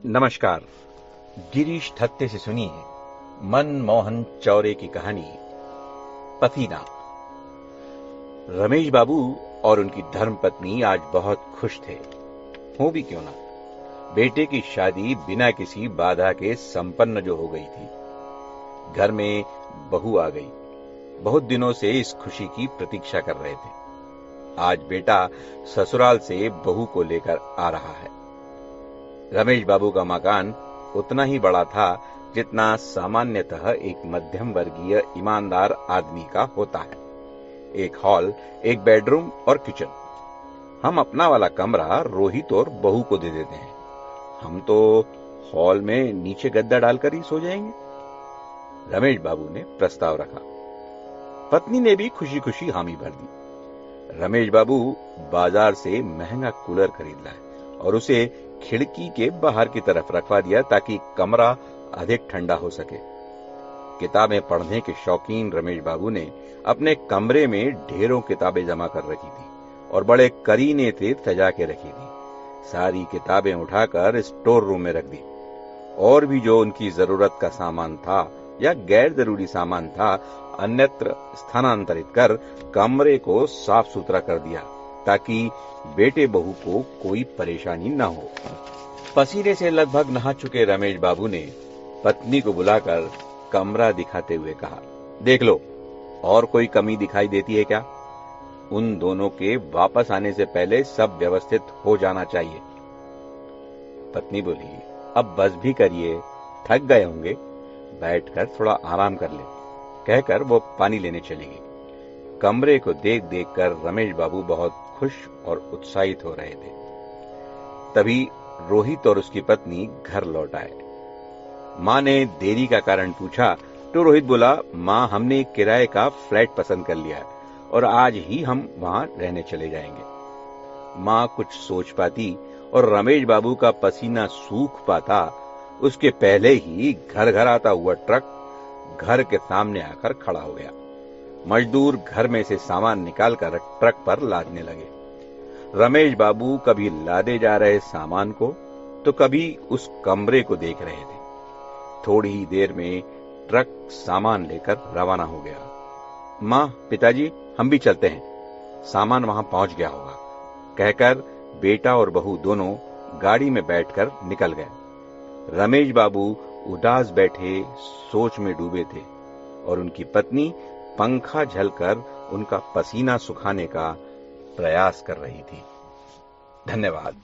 नमस्कार। गिरीश थत्ते से सुनिए मनमोहन चौरे की कहानी पसीना। रमेश बाबू और उनकी धर्मपत्नी आज बहुत खुश थे। हो भी क्यों ना, बेटे की शादी बिना किसी बाधा के संपन्न जो हो गई थी। घर में बहू आ गई। बहुत दिनों से इस खुशी की प्रतीक्षा कर रहे थे। आज बेटा ससुराल से बहू को लेकर आ रहा है। रमेश बाबू का मकान उतना ही बड़ा था जितना सामान्यतः एक मध्यम वर्गीय ईमानदार आदमी का होता है। एक हॉल, एक बेडरूम और किचन। हम अपना वाला कमरा रोहित और बहू को दे देते हैं। हम तो हॉल में नीचे गद्दा डालकर ही सो जाएंगे। रमेश बाबू ने प्रस्ताव रखा। पत्नी ने भी खुशी खुशी हामी भर दी। रमेश बाबू बाजार से महंगा कूलर खरीद लाए और उसे खिड़की के बाहर की तरफ रखवा दिया ताकि कमरा अधिक ठंडा हो सके। किताबें पढ़ने के शौकीन रमेश बाबू ने अपने कमरे में ढेरों किताबें जमा कर रखी थी और बड़े करीने से सजा के रखी थी। सारी किताबें उठाकर स्टोर रूम में रख दी और भी जो उनकी जरूरत का सामान था या गैर जरूरी सामान था अन्यत्र स्थानांतरित कर कमरे को साफ सुथरा कर दिया ताकि बेटे बहू को कोई परेशानी न हो। पसीने से लगभग नहा चुके रमेश बाबू ने पत्नी को बुलाकर कमरा दिखाते हुए कहा, देख लो, और कोई कमी दिखाई देती है क्या? उन दोनों के वापस आने से पहले सब व्यवस्थित हो जाना चाहिए। पत्नी बोली, अब बस भी करिए, थक गए होंगे, बैठकर थोड़ा आराम कर ले। कहकर वो पानी लेने चली गई। कमरे को देख देखकर रमेश बाबू बहुत खुश और उत्साहित हो रहे थे। तभी रोहित और उसकी पत्नी घर लौट आए। मां ने देरी का कारण पूछा तो रोहित बोला, मां, हमने एक किराए का फ्लैट पसंद कर लिया है और आज ही हम वहां रहने चले जाएंगे। मां कुछ सोच पाती और रमेश बाबू का पसीना सूख पाता उसके पहले ही घर घर आता हुआ ट्रक घर के सामने आकर खड़ा हो गया। मजदूर घर में से सामान निकालकर ट्रक पर लादने लगे। रमेश बाबू कभी लादे जा रहे सामान को तो कभी उस कमरे को देख रहे थे। थोड़ी ही देर में ट्रक सामान लेकर रवाना हो गया। मां, पिताजी, हम भी चलते हैं, सामान वहां पहुंच गया होगा, कहकर बेटा और बहू दोनों गाड़ी में बैठकर निकल गए। रमेश बाबू उदास बैठे सोच में डूबे थे और उनकी पत्नी पंखा झलकर उनका पसीना सुखाने का प्रयास कर रही थी। धन्यवाद।